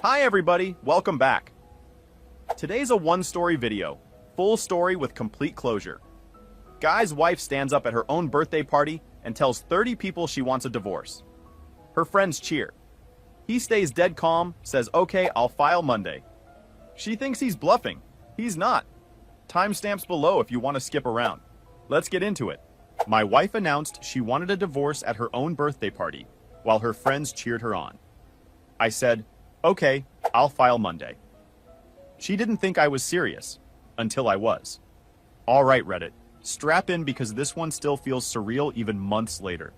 Hi everybody, welcome back. Today's a one-story video, full story with complete closure. Guy's wife stands up at her own birthday party and tells 30 people she wants a divorce. Her friends cheer. He stays dead calm, says, okay, I'll file Monday. She thinks he's bluffing. He's not. Timestamps below if you want to skip around. Let's get into it. My wife announced she wanted a divorce at her own birthday party, while her friends cheered her on. I said, okay, I'll file Monday. She didn't think I was serious, until I was. All right, Reddit, strap in because this one still feels surreal even months later.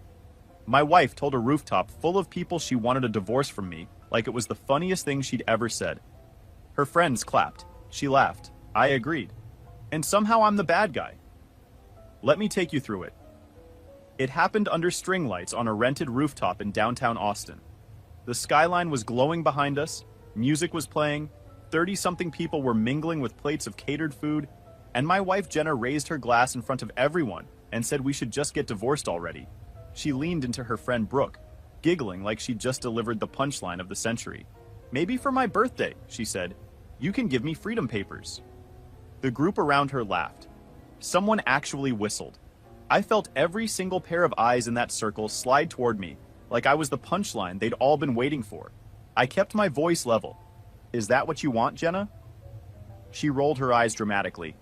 My wife told a rooftop full of people she wanted a divorce from me like it was the funniest thing she'd ever said. Her friends clapped. She laughed. I agreed. And somehow I'm the bad guy. Let me take you through it. It happened under string lights on a rented rooftop in downtown Austin. The skyline was glowing behind us, music was playing, 30-something people were mingling with plates of catered food, and my wife Jenna raised her glass in front of everyone and said we should just get divorced already. She leaned into her friend Brooke, giggling like she'd just delivered the punchline of the century. Maybe for my birthday, she said. You can give me freedom papers. The group around her laughed. Someone actually whistled. I felt every single pair of eyes in that circle slide toward me, like I was the punchline they'd all been waiting for. I kept my voice level. Is that what you want, Jenna? She rolled her eyes dramatically.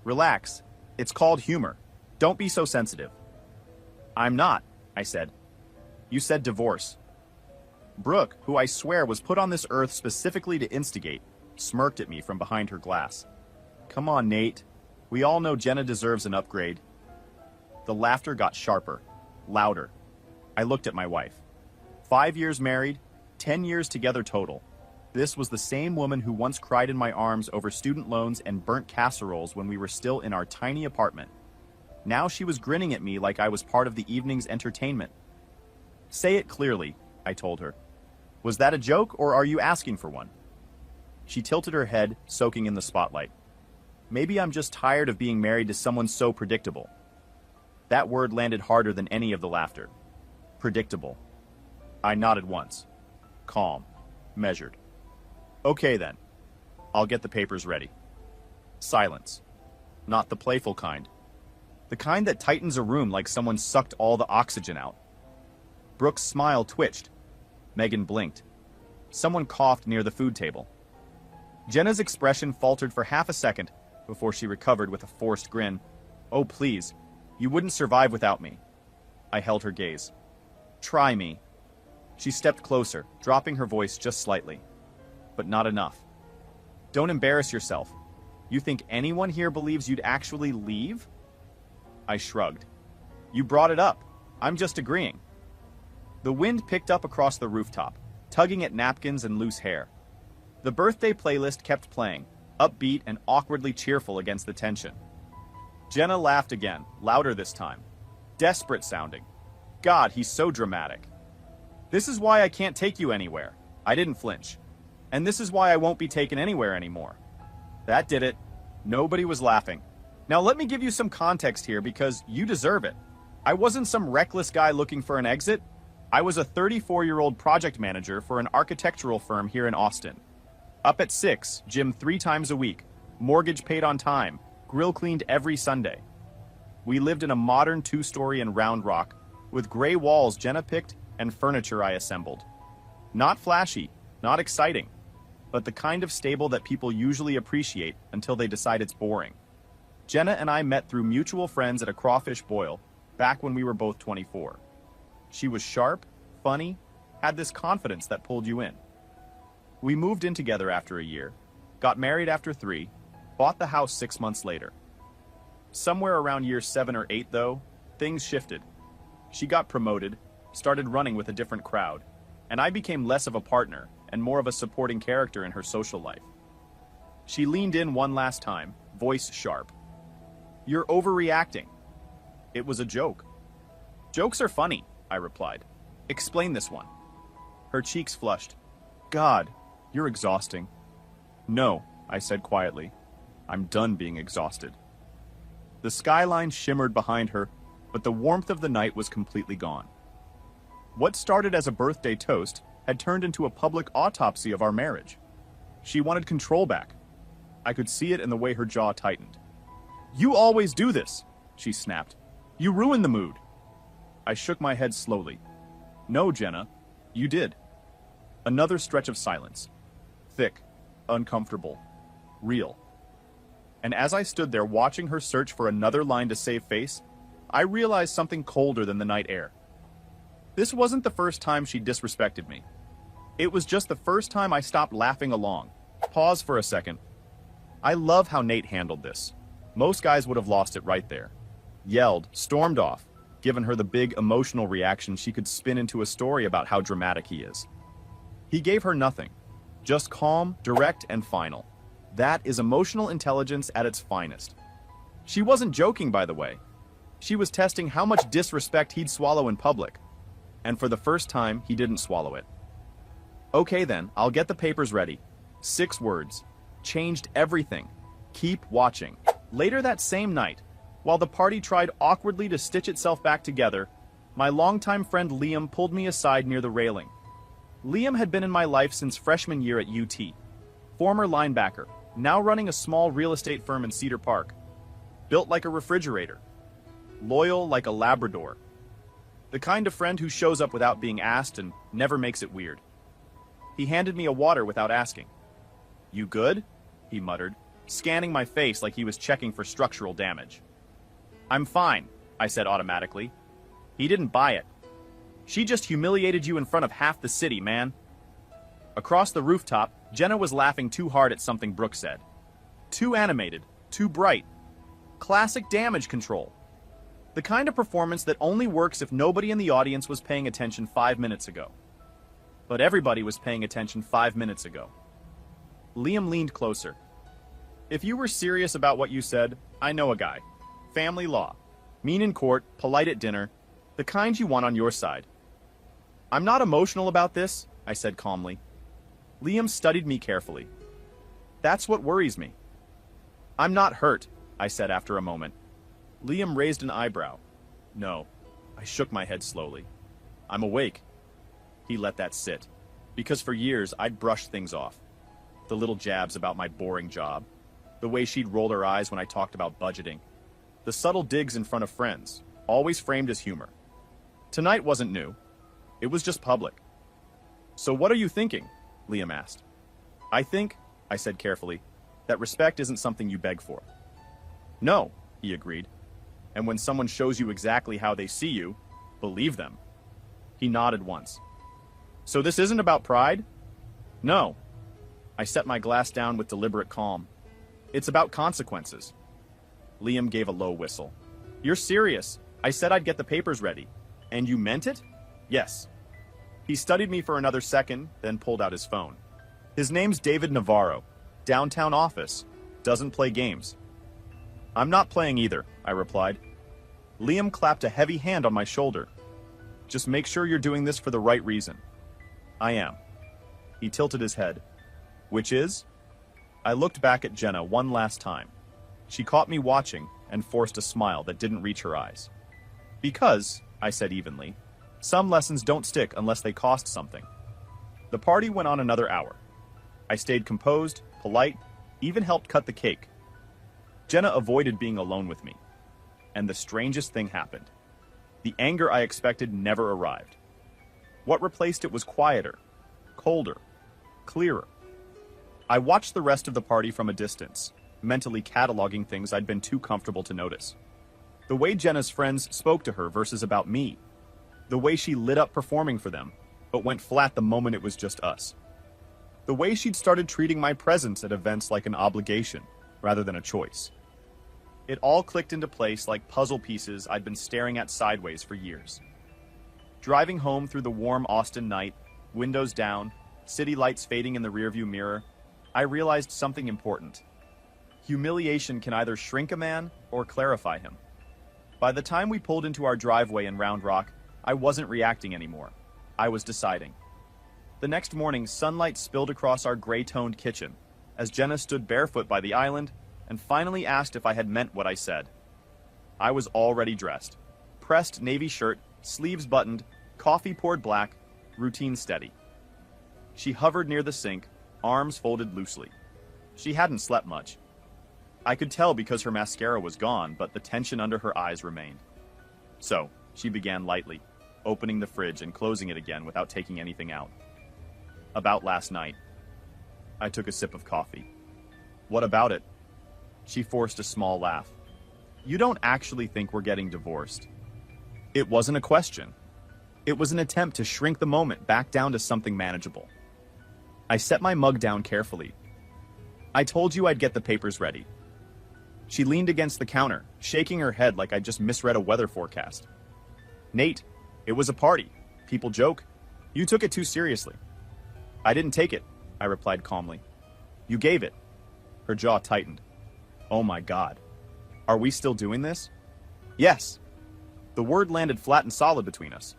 Relax. It's called humor. Don't be so sensitive. I'm not, I said. You said divorce. Brooke, who I swear was put on this earth specifically to instigate, smirked at me from behind her glass. Come on, Nate. We all know Jenna deserves an upgrade. The laughter got sharper, louder. I looked at my wife. 5 years married, 10 years together total. This was the same woman who once cried in my arms over student loans and burnt casseroles when we were still in our tiny apartment. Now she was grinning at me like I was part of the evening's entertainment. Say it clearly, I told her. Was that a joke or are you asking for one? She tilted her head, soaking in the spotlight. Maybe I'm just tired of being married to someone so predictable. That word landed harder than any of the laughter. Predictable. I nodded once. Calm. Measured. Okay then. I'll get the papers ready. Silence. Not the playful kind. The kind that tightens a room like someone sucked all the oxygen out. Brooke's smile twitched. Megan blinked. Someone coughed near the food table. Jenna's expression faltered for half a second before she recovered with a forced grin. Oh, please. You wouldn't survive without me. I held her gaze. Try me. She stepped closer, dropping her voice just slightly. But not enough. Don't embarrass yourself. You think anyone here believes you'd actually leave? I shrugged. You brought it up. I'm just agreeing. The wind picked up across the rooftop, tugging at napkins and loose hair. The birthday playlist kept playing, upbeat and awkwardly cheerful against the tension. Jenna laughed again, louder this time. Desperate sounding. God, he's so dramatic. This is why I can't take you anywhere. I didn't flinch. And this is why I won't be taken anywhere anymore. That did it. Nobody was laughing. Now let me give you some context here because you deserve it. I wasn't some reckless guy looking for an exit. I was a 34-year-old project manager for an architectural firm here in Austin. Up at 6, gym 3 times a week, mortgage paid on time, grill cleaned every Sunday. We lived in a modern 2-story in Round Rock, with gray walls Jenna picked and furniture I assembled. Not flashy, not exciting, but the kind of stable that people usually appreciate until they decide it's boring. Jenna and I met through mutual friends at a crawfish boil, back when we were both 24. She was sharp, funny, had this confidence that pulled you in. We moved in together after a year, got married after 3, bought the house 6 months later. Somewhere around year 7 or 8, though, things shifted. She got promoted, started running with a different crowd, and I became less of a partner and more of a supporting character in her social life. She leaned in one last time, voice sharp. You're overreacting. It was a joke. Jokes are funny, I replied. Explain this one. Her cheeks flushed. God, you're exhausting. No, I said quietly. I'm done being exhausted. The skyline shimmered behind her, but the warmth of the night was completely gone. What started as a birthday toast had turned into a public autopsy of our marriage. She wanted control back. I could see it in the way her jaw tightened. "You always do this," she snapped. "You ruin the mood." I shook my head slowly. "No, Jenna, you did." Another stretch of silence. Thick, uncomfortable, real. And as I stood there watching her search for another line to save face, I realized something colder than the night air. This wasn't the first time she disrespected me. It was just the first time I stopped laughing along. Pause for a second. I love how Nate handled this. Most guys would have lost it right there. Yelled, stormed off, given her the big emotional reaction she could spin into a story about how dramatic he is. He gave her nothing. Just calm, direct, and final. That is emotional intelligence at its finest. She wasn't joking, by the way. She was testing how much disrespect he'd swallow in public. And for the first time, he didn't swallow it. "Okay then, I'll get the papers ready." 6 words. Changed everything. Keep watching. Later that same night, while the party tried awkwardly to stitch itself back together, my longtime friend Liam pulled me aside near the railing. Liam had been in my life since freshman year at UT. Former linebacker, now running a small real estate firm in Cedar Park. Built like a refrigerator. Loyal like a Labrador. The kind of friend who shows up without being asked and never makes it weird. He handed me a water without asking. "You good?" he muttered, scanning my face like he was checking for structural damage. "I'm fine," I said automatically. He didn't buy it. "She just humiliated you in front of half the city, man." Across the rooftop, Jenna was laughing too hard at something Brooke said. Too animated, too bright. Classic damage control. The kind of performance that only works if nobody in the audience was paying attention 5 minutes ago. But everybody was paying attention 5 minutes ago. Liam leaned closer. "If you were serious about what you said, I know a guy. Family law. Mean in court, polite at dinner. The kind you want on your side." "I'm not emotional about this," I said calmly. Liam studied me carefully. "That's what worries me." "I'm not hurt," I said after a moment. Liam raised an eyebrow. "No." I shook my head slowly. "I'm awake." He let that sit, because for years I'd brushed things off. The little jabs about my boring job, the way she'd roll her eyes when I talked about budgeting, the subtle digs in front of friends, always framed as humor. Tonight wasn't new. It was just public. "So what are you thinking?" Liam asked. "I think," I said carefully, "that respect isn't something you beg for." "No," he agreed. "And when someone shows you exactly how they see you, believe them." He nodded once. "So this isn't about pride?" "No." I set my glass down with deliberate calm. "It's about consequences." Liam gave a low whistle. "You're serious. I said I'd get the papers ready. And you meant it?" "Yes." He studied me for another second, then pulled out his phone. "His name's David Navarro. Downtown office. Doesn't play games." "I'm not playing either," I replied. Liam clapped a heavy hand on my shoulder. "Just make sure you're doing this for the right reason." "I am." He tilted his head. "Which is?" I looked back at Jenna one last time. She caught me watching and forced a smile that didn't reach her eyes. "Because," I said evenly, "some lessons don't stick unless they cost something." The party went on another hour. I stayed composed, polite, even helped cut the cake. Jenna avoided being alone with me. And the strangest thing happened. The anger I expected never arrived. What replaced it was quieter, colder, clearer. I watched the rest of the party from a distance, mentally cataloging things I'd been too comfortable to notice. The way Jenna's friends spoke to her versus about me. The way she lit up performing for them, but went flat the moment it was just us. The way she'd started treating my presence at events like an obligation, rather than a choice. It all clicked into place like puzzle pieces I'd been staring at sideways for years. Driving home through the warm Austin night, windows down, city lights fading in the rearview mirror, I realized something important. Humiliation can either shrink a man or clarify him. By the time we pulled into our driveway in Round Rock, I wasn't reacting anymore. I was deciding. The next morning, sunlight spilled across our gray-toned kitchen as Jenna stood barefoot by the island and finally asked if I had meant what I said. I was already dressed. Pressed navy shirt, sleeves buttoned, coffee poured black, routine steady. She hovered near the sink, arms folded loosely. She hadn't slept much. I could tell because her mascara was gone, but the tension under her eyes remained. So, she began lightly, opening the fridge and closing it again without taking anything out. About last night. I took a sip of coffee. What about it? She forced a small laugh. You don't actually think we're getting divorced? It wasn't a question. It was an attempt to shrink the moment back down to something manageable. I set my mug down carefully. I told you I'd get the papers ready. She leaned against the counter, shaking her head like I'd just misread a weather forecast. Nate, it was a party. People joke. You took it too seriously. I didn't take it, I replied calmly. You gave it. Her jaw tightened. Oh my God. Are we still doing this? Yes. The word landed flat and solid between us.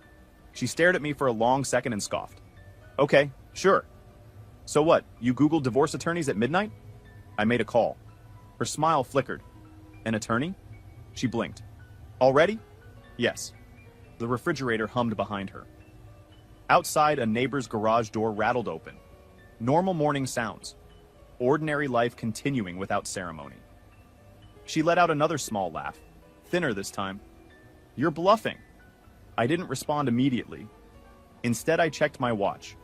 She stared at me for a long second and scoffed. Okay, sure. So what, you Googled divorce attorneys at midnight? I made a call. Her smile flickered. An attorney? She blinked. Already? Yes. The refrigerator hummed behind her. Outside, a neighbor's garage door rattled open. Normal morning sounds. Ordinary life continuing without ceremony. She let out another small laugh, thinner this time. You're bluffing. I didn't respond immediately. Instead, I checked my watch.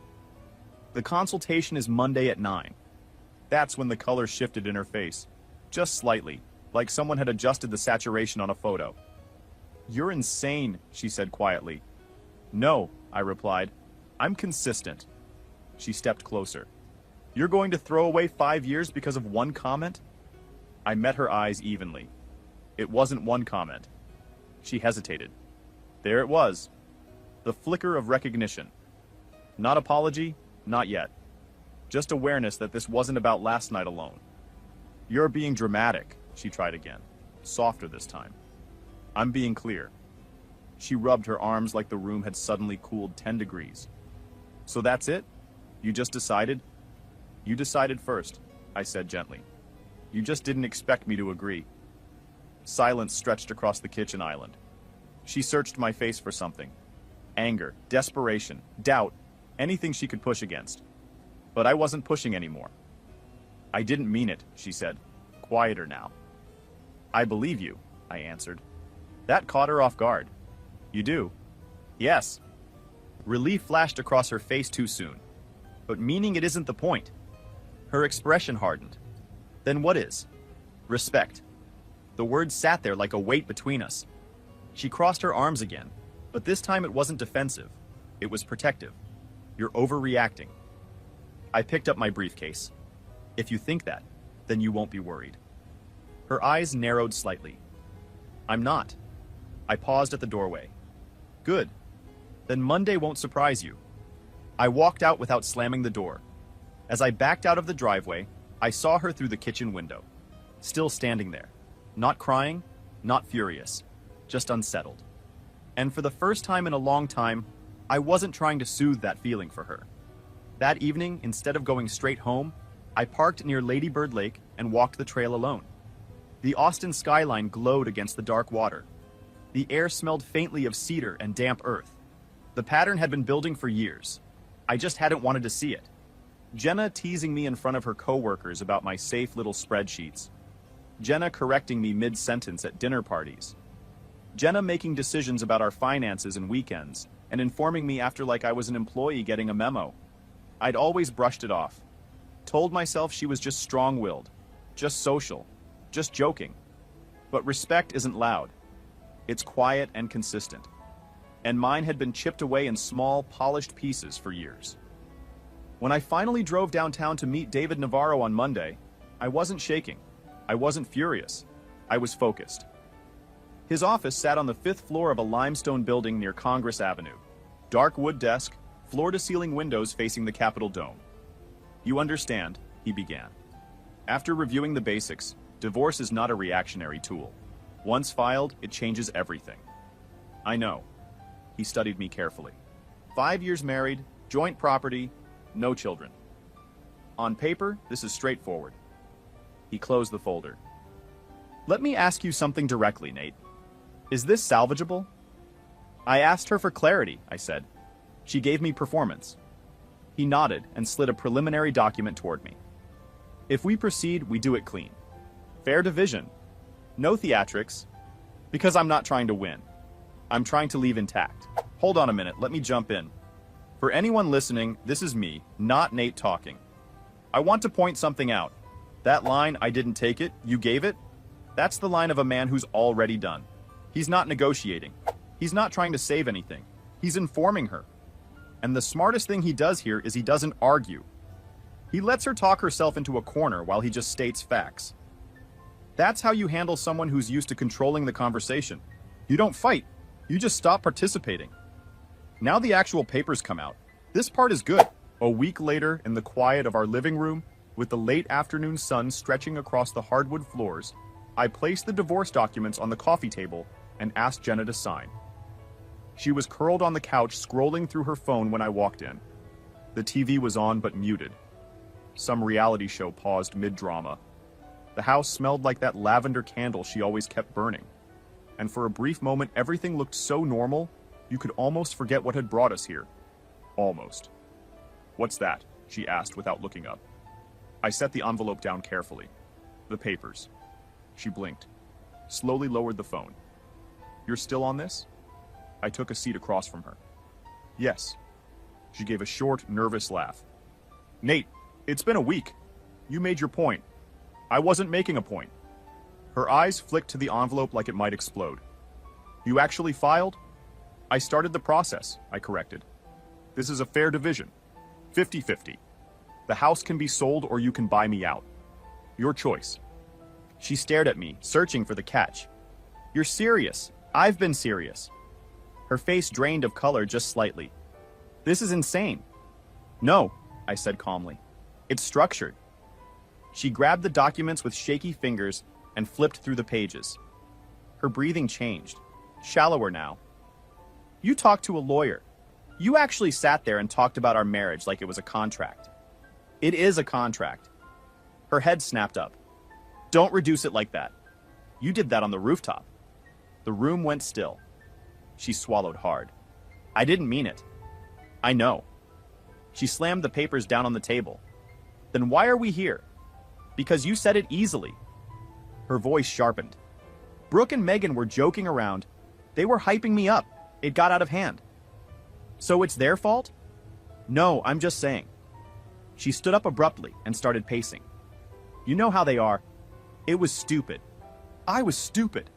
The consultation is Monday at 9. That's when the color shifted in her face. Just slightly, like someone had adjusted the saturation on a photo. You're insane, she said quietly. No, I replied. I'm consistent. She stepped closer. You're going to throw away 5 years because of one comment? I met her eyes evenly. It wasn't one comment. She hesitated. There it was. The flicker of recognition. Not apology, not yet. Just awareness that this wasn't about last night alone. You're being dramatic, she tried again, softer this time. I'm being clear. She rubbed her arms like the room had suddenly cooled 10 degrees. So that's it? You just decided? You decided first, I said gently. You just didn't expect me to agree. Silence stretched across the kitchen island. She searched my face for something. Anger, desperation, doubt, anything she could push against. But I wasn't pushing anymore. I didn't mean it, she said, quieter now. I believe you, I answered. That caught her off guard. You do? Yes. Relief flashed across her face too soon. But meaning it isn't the point. Her expression hardened. Then what is? Respect. The word sat there like a weight between us. She crossed her arms again, but this time it wasn't defensive. It was protective. You're overreacting. I picked up my briefcase. If you think that, then you won't be worried. Her eyes narrowed slightly. I'm not. I paused at the doorway. Good. Then Monday won't surprise you. I walked out without slamming the door. As I backed out of the driveway, I saw her through the kitchen window, still standing there, not crying, not furious, just unsettled. And for the first time in a long time, I wasn't trying to soothe that feeling for her. That evening, instead of going straight home, I parked near Lady Bird Lake and walked the trail alone. The Austin skyline glowed against the dark water. The air smelled faintly of cedar and damp earth. The pattern had been building for years. I just hadn't wanted to see it. Jenna teasing me in front of her coworkers about my safe little spreadsheets. Jenna correcting me mid-sentence at dinner parties. Jenna making decisions about our finances and weekends, and informing me after like I was an employee getting a memo. I'd always brushed it off. Told myself she was just strong-willed, just social, just joking. But respect isn't loud. It's quiet and consistent. And mine had been chipped away in small, polished pieces for years. When I finally drove downtown to meet David Navarro on Monday, I wasn't shaking. I wasn't furious. I was focused. His office sat on the 5th floor of a limestone building near Congress Avenue. Dark wood desk, floor-to-ceiling windows facing the Capitol Dome. You understand, he began. After reviewing the basics, divorce is not a reactionary tool. Once filed, it changes everything. I know. He studied me carefully. 5 years married, joint property, no children. On paper, this is straightforward. He closed the folder. Let me ask you something directly, Nate. Is this salvageable? I asked her for clarity, I said. She gave me performance. He nodded and slid a preliminary document toward me. If we proceed, we do it clean. Fair division. No theatrics. Because I'm not trying to win. I'm trying to leave intact. Hold on a minute, let me jump in. For anyone listening, this is me, not Nate talking. I want to point something out. That line, "I didn't take it, you gave it," that's the line of a man who's already done. He's not negotiating. He's not trying to save anything. He's informing her. And the smartest thing he does here is he doesn't argue. He lets her talk herself into a corner while he just states facts. That's how you handle someone who's used to controlling the conversation. You don't fight. You just stop participating. Now the actual papers come out. This part is good. A week later, in the quiet of our living room, with the late afternoon sun stretching across the hardwood floors, I placed the divorce documents on the coffee table and asked Jenna to sign. She was curled on the couch scrolling through her phone when I walked in. The TV was on but muted. Some reality show paused mid-drama. The house smelled like that lavender candle she always kept burning. And for a brief moment, everything looked so normal, you could almost forget what had brought us here. Almost. "What's that?" she asked without looking up. I set the envelope down carefully. "The papers." She blinked, slowly lowered the phone. "You're still on this?" I took a seat across from her. "Yes." She gave a short, nervous laugh. "Nate, it's been a week. You made your point. I wasn't making a point." Her eyes flicked to the envelope like it might explode. "You actually filed?" "I started the process," I corrected. "This is a fair division. 50-50. The house can be sold or you can buy me out. Your choice." She stared at me, searching for the catch. "You're serious. I've been serious." Her face drained of color just slightly. "This is insane." "No," I said calmly. "It's structured." She grabbed the documents with shaky fingers and flipped through the pages. Her breathing changed, shallower now. "You talked to a lawyer. You actually sat there and talked about our marriage like it was a contract." "It is a contract." Her head snapped up. "Don't reduce it like that. You did that on the rooftop." The room went still. She swallowed hard. "I didn't mean it." "I know." She slammed the papers down on the table. "Then why are we here?" "Because you said it easily." Her voice sharpened. "Brooke and Megan were joking around. They were hyping me up. It got out of hand." "So it's their fault?" "No, I'm just saying." She stood up abruptly and started pacing. "You know how they are. It was stupid. I was stupid."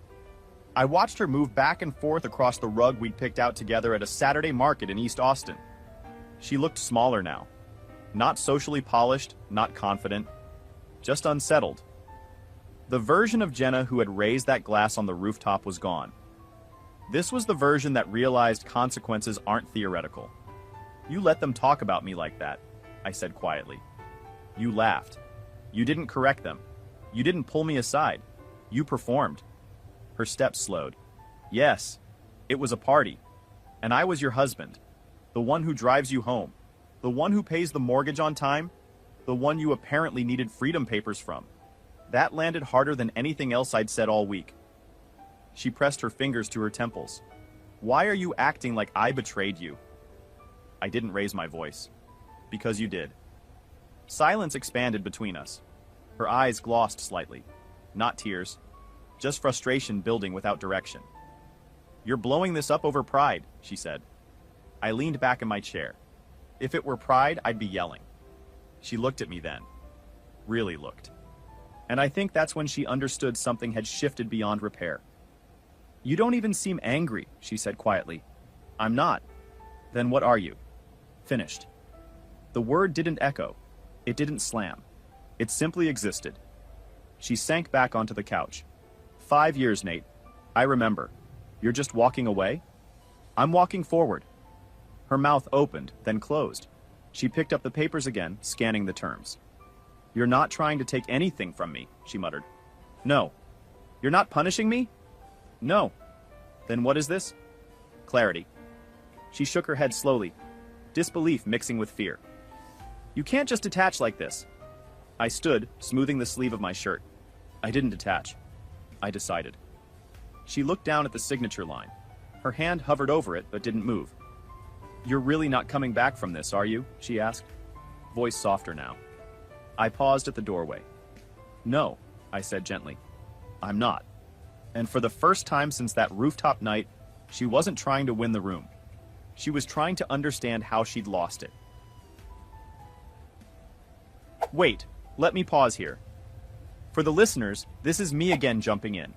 I watched her move back and forth across the rug we'd picked out together at a Saturday market in East Austin. She looked smaller now. Not socially polished, not confident. Just unsettled. The version of Jenna who had raised that glass on the rooftop was gone. This was the version that realized consequences aren't theoretical. "You let them talk about me like that," I said quietly. "You laughed. You didn't correct them. You didn't pull me aside. You performed." Her steps slowed. "Yes, it was a party. And I was your husband. The one who drives you home. The one who pays the mortgage on time. The one you apparently needed freedom papers from." That landed harder than anything else I'd said all week. She pressed her fingers to her temples. "Why are you acting like I betrayed you?" I didn't raise my voice. "Because you did." Silence expanded between us. Her eyes glossed slightly. Not tears. Just frustration building without direction. "You're blowing this up over pride," she said. I leaned back in my chair. If it were pride, I'd be yelling. She looked at me then. Really looked. And I think that's when she understood something had shifted beyond repair. "You don't even seem angry," she said quietly. "I'm not." "Then what are you?" "Finished." The word didn't echo. It didn't slam. It simply existed. She sank back onto the couch. 5 years, Nate. I remember. You're just walking away? I'm walking forward. Her mouth opened, then closed. She picked up the papers again, scanning the terms. "You're not trying to take anything from me," she muttered. "No." "You're not punishing me?" "No." "Then what is this?" "Clarity." She shook her head slowly, disbelief mixing with fear. "You can't just detach like this." I stood, smoothing the sleeve of my shirt. I didn't detach. I decided. She looked down at the signature line. Her hand hovered over it but didn't move. You're really not coming back from this, are you? She asked, voice softer now. I paused at the doorway. No, I said gently. I'm not. And for the first time since that rooftop night, she wasn't trying to win the room. She was trying to understand how she'd lost it. Wait, let me pause here. For the listeners, this is me again jumping in.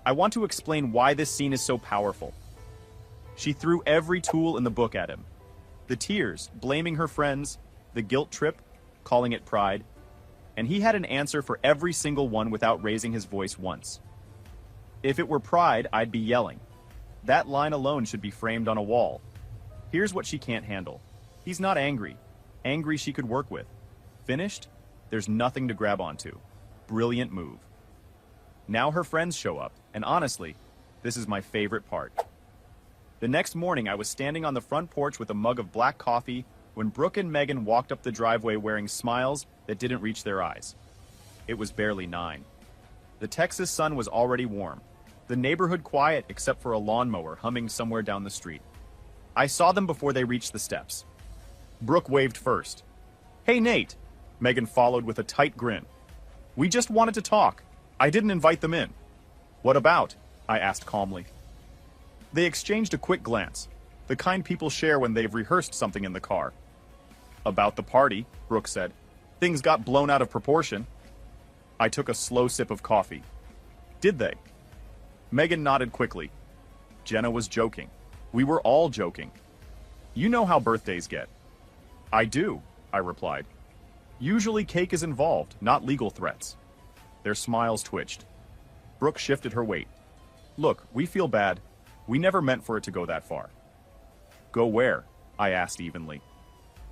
I want to explain why this scene is so powerful. She threw every tool in the book at him. The tears, blaming her friends, the guilt trip, calling it pride, and he had an answer for every single one without raising his voice once. If it were pride, I'd be yelling. That line alone should be framed on a wall. Here's what she can't handle. He's not angry. Angry she could work with. Finished? There's nothing to grab onto. Brilliant move. Now her friends show up, and honestly, this is my favorite part. The next morning I was standing on the front porch with a mug of black coffee when Brooke and Megan walked up the driveway wearing smiles that didn't reach their eyes. It was barely 9. The Texas sun was already warm. The neighborhood quiet except for a lawnmower humming somewhere down the street. I saw them before they reached the steps. Brooke waved first. Hey Nate, Megan followed with a tight grin. We just wanted to talk. I didn't invite them in. What about? I asked calmly. They exchanged a quick glance, the kind people share when they've rehearsed something in the car. About the party, Brooke said. Things got blown out of proportion. I took a slow sip of coffee. Did they? Megan nodded quickly. Jenna was joking. We were all joking. You know how birthdays get. I do, I replied. Usually cake is involved, not legal threats. Their smiles twitched. Brooke shifted her weight. Look, we feel bad. We never meant for it to go that far. Go where? I asked evenly.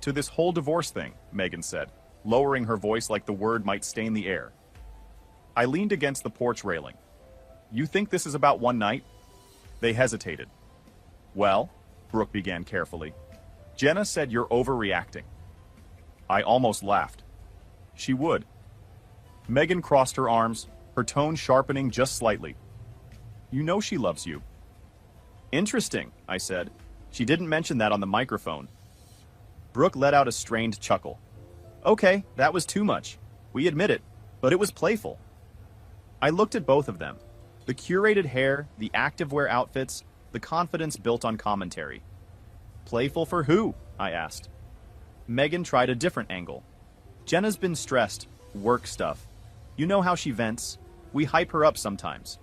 To this whole divorce thing, Megan said, lowering her voice like the word might stain the air. I leaned against the porch railing. You think this is about one night? They hesitated. Well, Brooke began carefully. Jenna said you're overreacting. I almost laughed. She would. Megan crossed her arms, her tone sharpening just slightly. You know she loves you. Interesting, I said. She didn't mention that on the microphone. Brooke let out a strained chuckle. Okay, that was too much. We admit it, but it was playful. I looked at both of them. The curated hair, the activewear outfits, the confidence built on commentary. Playful for who? I asked. Megan tried a different angle. Jenna's been stressed, work stuff. You know how she vents. We hype her up sometimes.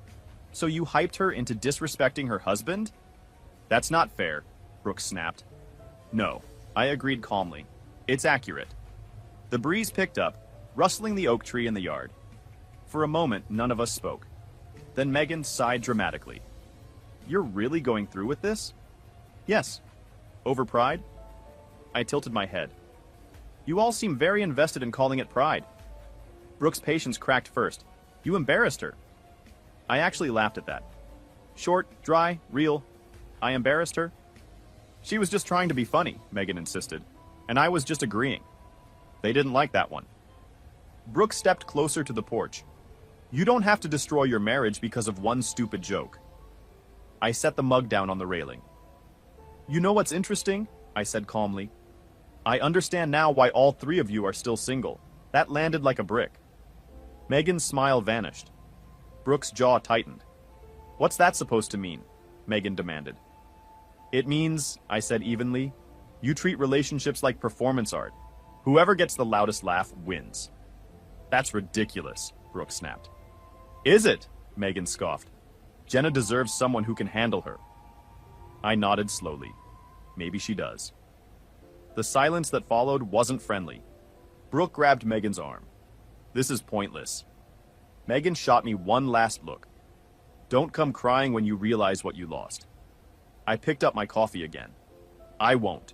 So you hyped her into disrespecting her husband? That's not fair, Brooke snapped. No, I agreed calmly. It's accurate. The breeze picked up, rustling the oak tree in the yard. For a moment, none of us spoke. Then Megan sighed dramatically. You're really going through with this? Yes. Over pride? I tilted my head. You all seem very invested in calling it pride. Brooke's patience cracked first. You embarrassed her. I actually laughed at that. Short, dry, real. I embarrassed her? She was just trying to be funny, Megan insisted, and I was just agreeing. They didn't like that one. Brooke stepped closer to the porch. You don't have to destroy your marriage because of one stupid joke. I set the mug down on the railing. You know what's interesting? I said calmly. I understand now why all 3 of you are still single. That landed like a brick. Megan's smile vanished. Brooke's jaw tightened. What's that supposed to mean? Megan demanded. It means, I said evenly, you treat relationships like performance art. Whoever gets the loudest laugh wins. That's ridiculous, Brooke snapped. Is it? Megan scoffed. Jenna deserves someone who can handle her. I nodded slowly. Maybe she does. The silence that followed wasn't friendly. Brooke grabbed Megan's arm. This is pointless. Megan shot me one last look. Don't come crying when you realize what you lost. I picked up my coffee again. I won't.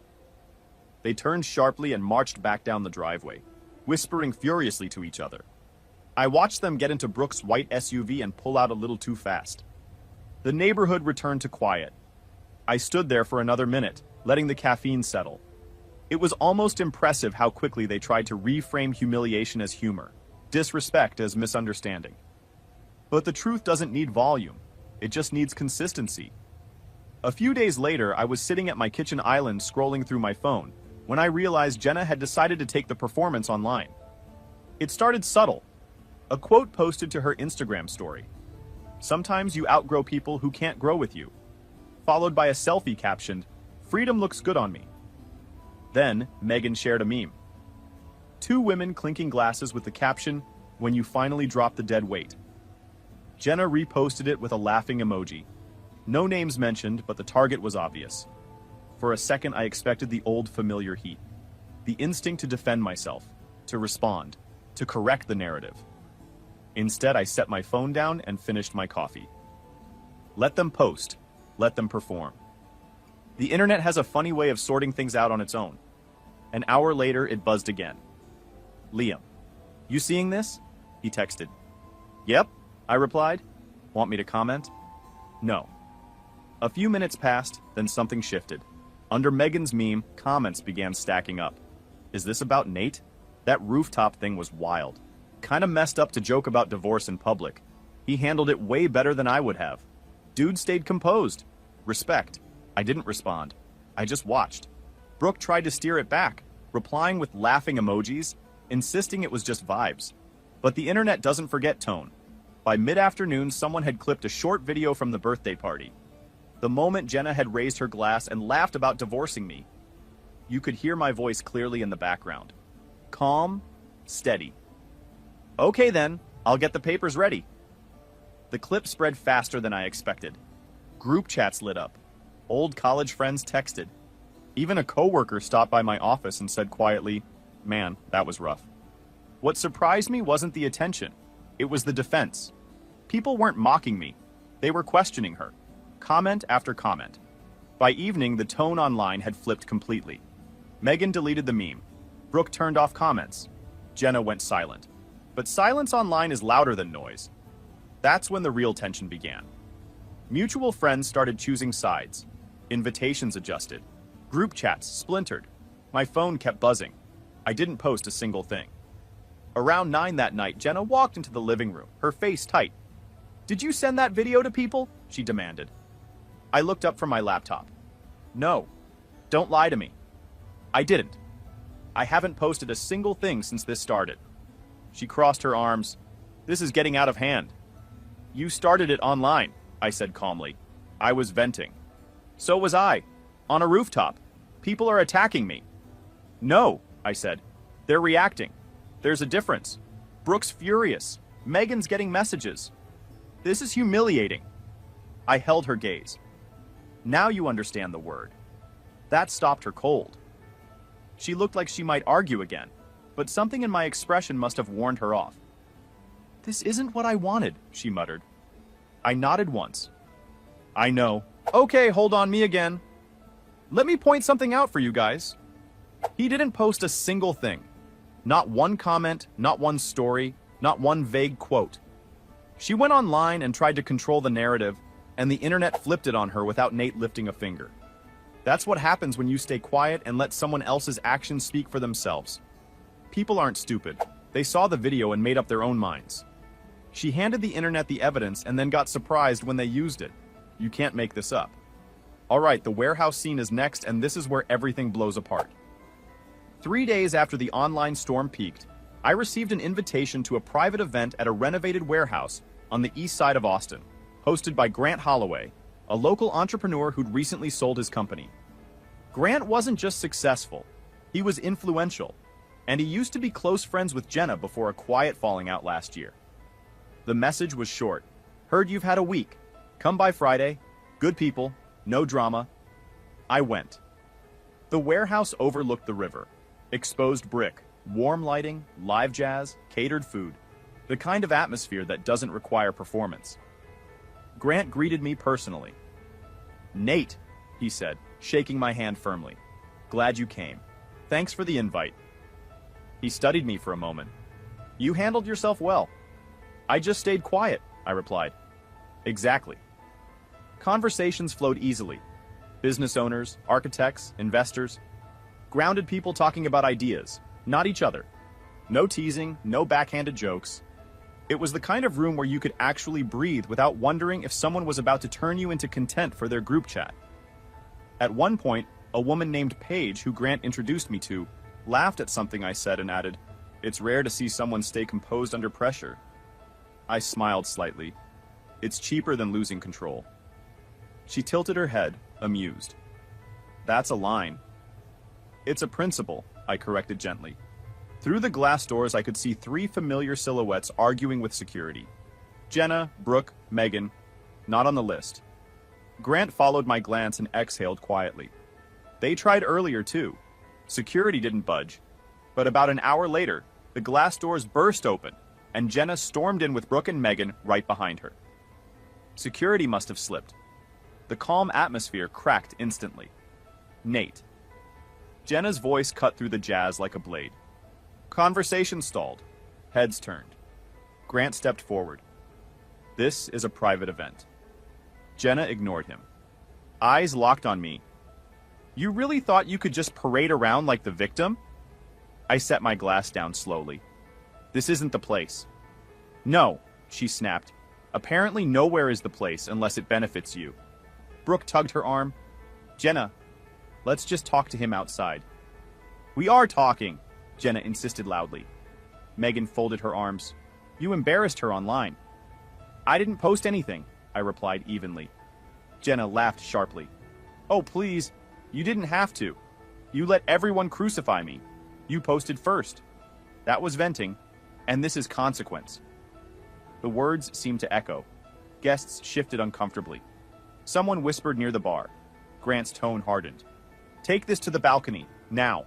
They turned sharply and marched back down the driveway, whispering furiously to each other. I watched them get into Brooke's white SUV and pull out a little too fast. The neighborhood returned to quiet. I stood there for another minute, letting the caffeine settle. It was almost impressive how quickly they tried to reframe humiliation as humor, disrespect as misunderstanding. But the truth doesn't need volume. It just needs consistency. A few days later, I was sitting at my kitchen island scrolling through my phone when I realized Jenna had decided to take the performance online. It started subtle. A quote posted to her Instagram story. "Sometimes you outgrow people who can't grow with you." Followed by a selfie captioned, "Freedom looks good on me." Then, Megan shared a meme. Two women clinking glasses with the caption, "When you finally drop the dead weight." Jenna reposted it with a laughing emoji. No names mentioned, but the target was obvious. For a second, I expected the old familiar heat. The instinct to defend myself, to respond, to correct the narrative. Instead, I set my phone down and finished my coffee. Let them post. Let them perform. The internet has a funny way of sorting things out on its own. An hour later, it buzzed again. "Liam, you seeing this?" he texted. "Yep," I replied. "Want me to comment?" "No." A few minutes passed, then something shifted. Under Megan's meme, comments began stacking up. "Is this about Nate? That rooftop thing was wild. Kinda messed up to joke about divorce in public. He handled it way better than I would have. Dude stayed composed. Respect." I didn't respond. I just watched. Brooke tried to steer it back, replying with laughing emojis, insisting it was just vibes. But the internet doesn't forget tone. By mid-afternoon, someone had clipped a short video from the birthday party. The moment Jenna had raised her glass and laughed about divorcing me. You could hear my voice clearly in the background. Calm, steady. "Okay then, I'll get the papers ready." The clip spread faster than I expected. Group chats lit up. Old college friends texted. Even a coworker stopped by my office and said quietly, "Man, that was rough." What surprised me wasn't the attention. It was the defense. People weren't mocking me. They were questioning her. Comment after comment. By evening, the tone online had flipped completely. Megan deleted the meme. Brooke turned off comments. Jenna went silent. But silence online is louder than noise. That's when the real tension began. Mutual friends started choosing sides. Invitations adjusted. Group chats splintered. My phone kept buzzing. I didn't post a single thing. Around 9 that night, Jenna walked into the living room, her face tight. "Did you send that video to people?" she demanded. I looked up from my laptop. "No. Don't lie to me." "I didn't. I haven't posted a single thing since this started." She crossed her arms. "This is getting out of hand." "You started it online," I said calmly. I was venting. "So was I. On a rooftop. People are attacking me." "No," I said. "They're reacting. There's a difference. Brooke's furious. Megan's getting messages. This is humiliating." I held her gaze. "Now you understand the word." That stopped her cold. She looked like she might argue again, but something in my expression must have warned her off. "This isn't what I wanted," she muttered. I nodded once. "I know." "Okay, hold on, me again. Let me point something out for you guys." He didn't post a single thing. Not one comment, not one story, not one vague quote. She went online and tried to control the narrative, and the internet flipped it on her without Nate lifting a finger. That's what happens when you stay quiet and let someone else's actions speak for themselves. People aren't stupid. They saw the video and made up their own minds. She handed the internet the evidence and then got surprised when they used it. You can't make this up. All right, the warehouse scene is next, and this is where everything blows apart. 3 days after the online storm peaked, I received an invitation to a private event at a renovated warehouse on the east side of Austin, hosted by Grant Holloway, a local entrepreneur who'd recently sold his company. Grant wasn't just successful, he was influential, and he used to be close friends with Jenna before a quiet falling out last year. The message was short. "Heard you've had a week. Come by Friday. Good people. No drama." I went. The warehouse overlooked the river. Exposed brick, warm lighting, live jazz, catered food. The kind of atmosphere that doesn't require performance. Grant greeted me personally. "Nate," he said, shaking my hand firmly. "Glad you came. Thanks for the invite." He studied me for a moment. "You handled yourself well." "I just stayed quiet," I replied. "Exactly." Conversations flowed easily. Business owners, architects, investors. Grounded people talking about ideas, not each other. No teasing, no backhanded jokes. It was the kind of room where you could actually breathe without wondering if someone was about to turn you into content for their group chat. At one point, a woman named Paige, who Grant introduced me to, laughed at something I said and added, "It's rare to see someone stay composed under pressure." I smiled slightly. It's cheaper than losing control. She tilted her head, amused. That's a line. It's a principle, I corrected gently. Through the glass doors, I could see 3 familiar silhouettes arguing with security. Jenna, Brooke, Megan, not on the list. Grant followed my glance and exhaled quietly. They tried earlier too. Security didn't budge. But about an hour later, the glass doors burst open, and Jenna stormed in with Brooke and Megan right behind her. Security must have slipped. The calm atmosphere cracked instantly. Nate. Jenna's voice cut through the jazz like a blade. Conversation stalled. Heads turned. Grant stepped forward. This is a private event. Jenna ignored him. Eyes locked on me. You really thought you could just parade around like the victim? I set my glass down slowly. This isn't the place. No, she snapped. Apparently nowhere is the place unless it benefits you. Brooke tugged her arm. Jenna, let's just talk to him outside. We are talking, Jenna insisted loudly. Megan folded her arms. You embarrassed her online. I didn't post anything, I replied evenly. Jenna laughed sharply. Oh, please, you didn't have to. You let everyone crucify me. You posted first. That was venting, and this is consequence. The words seemed to echo. Guests shifted uncomfortably. Someone whispered near the bar. Grant's tone hardened. Take this to the balcony, now.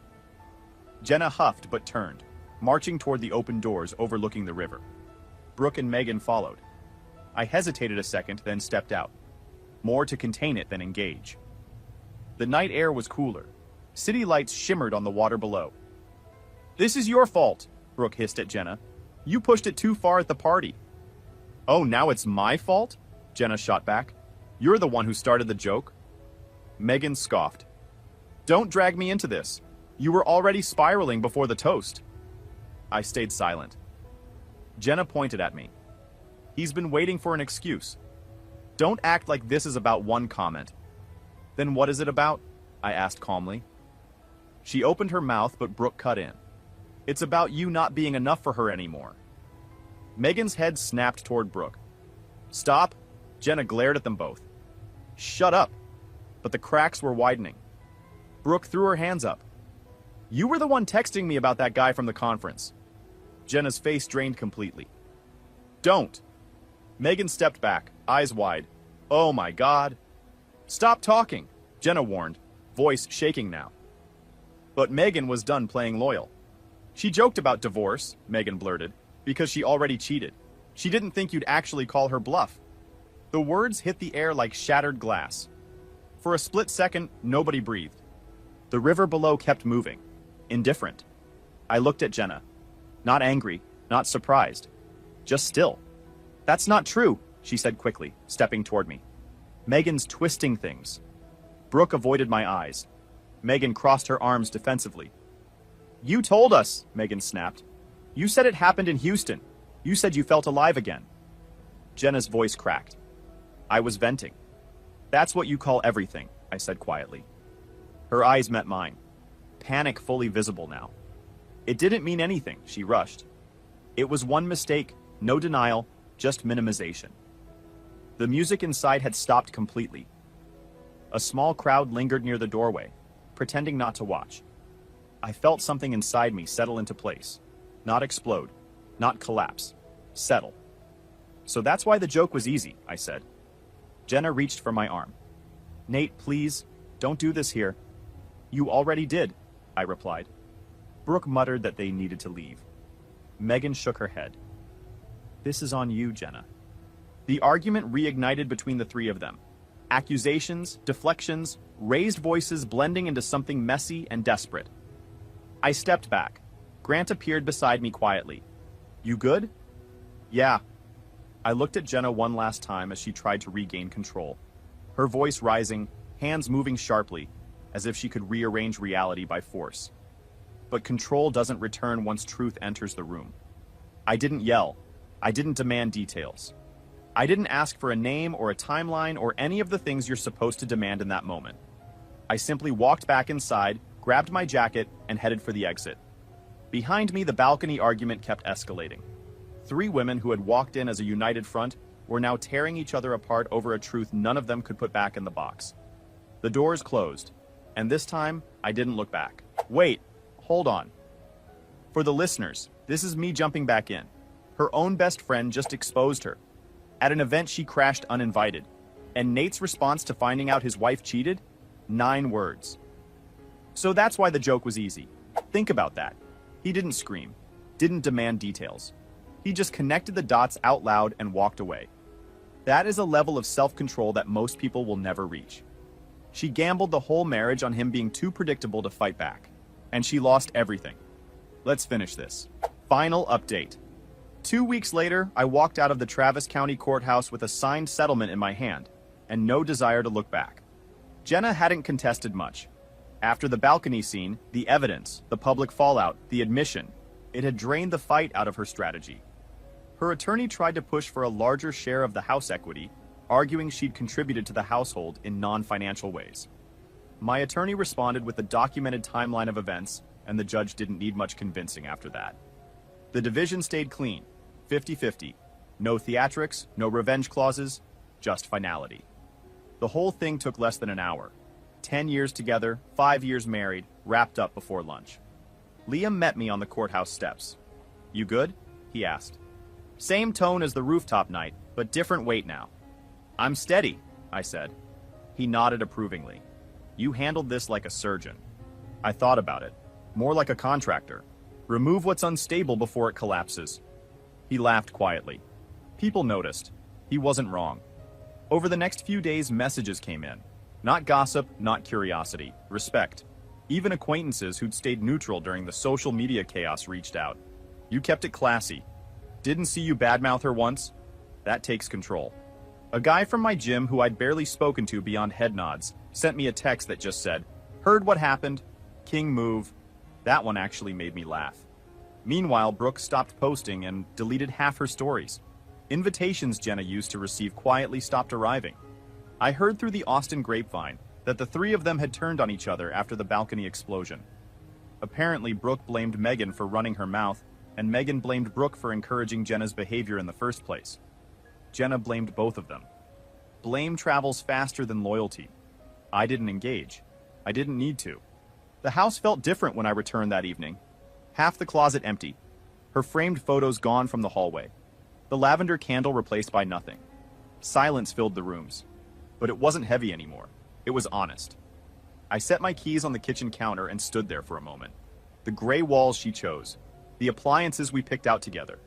Jenna huffed but turned, marching toward the open doors overlooking the river. Brooke and Megan followed. I hesitated a second, then stepped out. More to contain it than engage. The night air was cooler. City lights shimmered on the water below. This is your fault, Brooke hissed at Jenna. You pushed it too far at the party. Oh, now it's my fault? Jenna shot back. You're the one who started the joke. Megan scoffed. Don't drag me into this. You were already spiraling before the toast. I stayed silent. Jenna pointed at me. He's been waiting for an excuse. Don't act like this is about one comment. Then what is it about? I asked calmly. She opened her mouth, but Brooke cut in. It's about you not being enough for her anymore. Megan's head snapped toward Brooke. Stop! Jenna glared at them both. Shut up! But the cracks were widening. Brooke threw her hands up. You were the one texting me about that guy from the conference. Jenna's face drained completely. Don't! Megan stepped back, eyes wide. Oh my God! Stop talking, Jenna warned, voice shaking now. But Megan was done playing loyal. She joked about divorce, Megan blurted, because she already cheated. She didn't think you'd actually call her bluff. The words hit the air like shattered glass. For a split second, nobody breathed. The river below kept moving, indifferent. I looked at Jenna. Not angry, not surprised. Just still. That's not true, she said quickly, stepping toward me. Megan's twisting things. Brooke avoided my eyes. Megan crossed her arms defensively. You told us, Megan snapped. You said it happened in Houston. You said you felt alive again. Jenna's voice cracked. I was venting. That's what you call everything, I said quietly. Her eyes met mine. Panic fully visible now. It didn't mean anything, she rushed. It was one mistake, no denial, just minimization. The music inside had stopped completely. A small crowd lingered near the doorway, pretending not to watch. I felt something inside me settle into place. Not explode, not collapse. Settle. So that's why the joke was easy, I said. Jenna reached for my arm. Nate, please, don't do this here. You already did, I replied. Brooke muttered that they needed to leave. Megan shook her head. This is on you, Jenna. The argument reignited between the three of them. Accusations, deflections, raised voices blending into something messy and desperate. I stepped back. Grant appeared beside me quietly. You good? Yeah. I looked at Jenna one last time as she tried to regain control. Her voice rising, hands moving sharply, as if she could rearrange reality by force. But control doesn't return once truth enters the room. I didn't yell. I didn't demand details. I didn't ask for a name or a timeline or any of the things you're supposed to demand in that moment. I simply walked back inside, grabbed my jacket, and headed for the exit. Behind me, the balcony argument kept escalating. 3 women who had walked in as a united front were now tearing each other apart over a truth none of them could put back in the box. The doors closed, and this time, I didn't look back. Wait, hold on. For the listeners, this is me jumping back in. Her own best friend just exposed her. At an event she crashed uninvited. And Nate's response to finding out his wife cheated? 9 words. So that's why the joke was easy. Think about that. He didn't scream, didn't demand details. He just connected the dots out loud and walked away. That is a level of self-control that most people will never reach. She gambled the whole marriage on him being too predictable to fight back. And she lost everything. Let's finish this. Final update. 2 weeks later, I walked out of the Travis County Courthouse with a signed settlement in my hand, and no desire to look back. Jenna hadn't contested much. After the balcony scene, the evidence, the public fallout, the admission, it had drained the fight out of her strategy. Her attorney tried to push for a larger share of the house equity, arguing she'd contributed to the household in non-financial ways. My attorney responded with a documented timeline of events, and the judge didn't need much convincing after that. The division stayed clean, 50-50. No theatrics, no revenge clauses, just finality. The whole thing took less than an hour. 10 years together, 5 years married, wrapped up before lunch. Liam met me on the courthouse steps. "You good?" he asked. Same tone as the rooftop night, but different weight now. "I'm steady," I said. He nodded approvingly. "You handled this like a surgeon." I thought about it. More like a contractor. Remove what's unstable before it collapses. He laughed quietly. People noticed. He wasn't wrong. Over the next few days, messages came in. Not gossip, not curiosity. Respect. Even acquaintances who'd stayed neutral during the social media chaos reached out. "You kept it classy. Didn't see you badmouth her once?" That takes control. A guy from my gym who I'd barely spoken to beyond head nods sent me a text that just said, "Heard what happened. King move." That one actually made me laugh. Meanwhile, Brooke stopped posting and deleted half her stories. Invitations Jenna used to receive quietly stopped arriving. I heard through the Austin grapevine that the 3 of them had turned on each other after the balcony explosion. Apparently, Brooke blamed Megan for running her mouth, and Megan blamed Brooke for encouraging Jenna's behavior in the first place. Jenna blamed both of them. Blame travels faster than loyalty. I didn't engage. I didn't need to. The house felt different when I returned that evening. Half the closet empty. Her framed photos gone from the hallway. The lavender candle replaced by nothing. Silence filled the rooms. But it wasn't heavy anymore. It was honest. I set my keys on the kitchen counter and stood there for a moment. The gray walls she chose. The appliances we picked out together.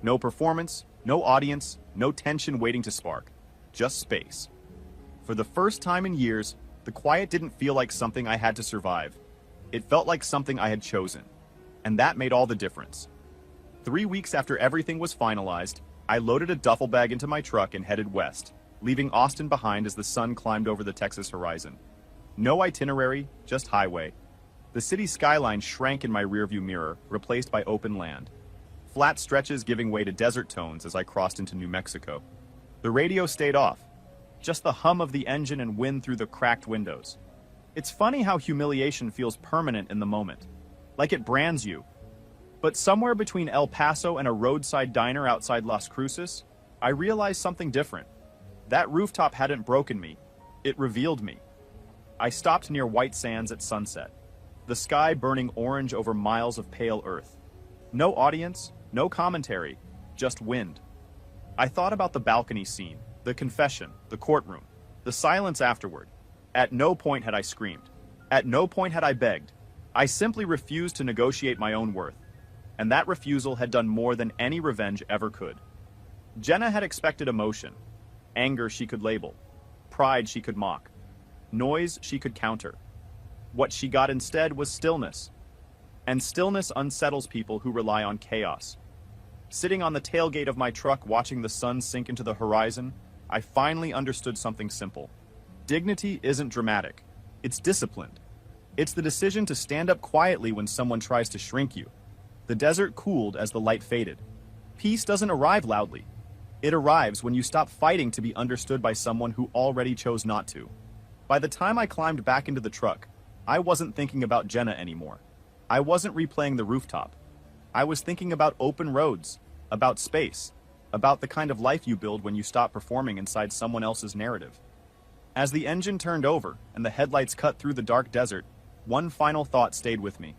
No performance, no audience, no tension waiting to spark. Just space. For the first time in years, the quiet didn't feel like something I had to survive. It felt like something I had chosen. And that made all the difference. 3 weeks after everything was finalized, I loaded a duffel bag into my truck and headed west, leaving Austin behind as the sun climbed over the Texas horizon. No itinerary, just highway. The city skyline shrank in my rearview mirror, replaced by open land. Flat stretches giving way to desert tones as I crossed into New Mexico. The radio stayed off. Just the hum of the engine and wind through the cracked windows. It's funny how humiliation feels permanent in the moment. Like it brands you. But somewhere between El Paso and a roadside diner outside Las Cruces, I realized something different. That rooftop hadn't broken me. It revealed me. I stopped near White Sands at sunset. The sky burning orange over miles of pale earth. No audience, no commentary, just wind. I thought about the balcony scene, the confession, the courtroom, the silence afterward. At no point had I screamed. At no point had I begged. I simply refused to negotiate my own worth. And that refusal had done more than any revenge ever could. Jenna had expected emotion. Anger she could label. Pride she could mock. Noise she could counter. What she got instead was stillness. And stillness unsettles people who rely on chaos. Sitting on the tailgate of my truck watching the sun sink into the horizon, I finally understood something simple. Dignity isn't dramatic. It's disciplined. It's the decision to stand up quietly when someone tries to shrink you. The desert cooled as the light faded. Peace doesn't arrive loudly. It arrives when you stop fighting to be understood by someone who already chose not to. By the time I climbed back into the truck, I wasn't thinking about Jenna anymore. I wasn't replaying the rooftop. I was thinking about open roads, about space, about the kind of life you build when you stop performing inside someone else's narrative. As the engine turned over and the headlights cut through the dark desert, one final thought stayed with me.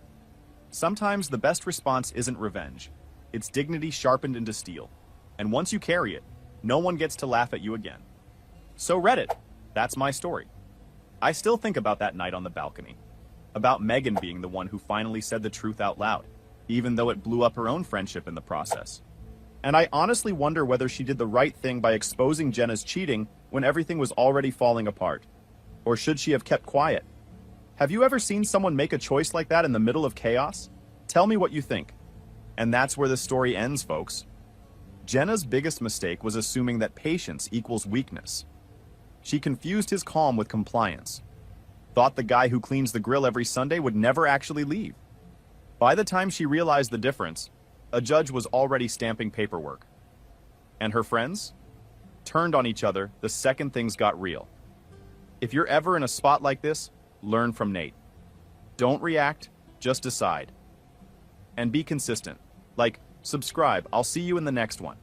Sometimes the best response isn't revenge. It's dignity sharpened into steel. And once you carry it, no one gets to laugh at you again. So Reddit, that's my story. I still think about that night on the balcony. About Megan being the one who finally said the truth out loud, even though it blew up her own friendship in the process. And I honestly wonder whether she did the right thing by exposing Jenna's cheating when everything was already falling apart. Or should she have kept quiet? Have you ever seen someone make a choice like that in the middle of chaos? Tell me what you think. And that's where the story ends, folks. Jenna's biggest mistake was assuming that patience equals weakness. She confused his calm with compliance. Thought the guy who cleans the grill every Sunday would never actually leave. By the time she realized the difference, a judge was already stamping paperwork. And her friends? Turned on each other the second things got real. If you're ever in a spot like this, learn from Nate. Don't react, just decide. And be consistent. Like, subscribe, I'll see you in the next one.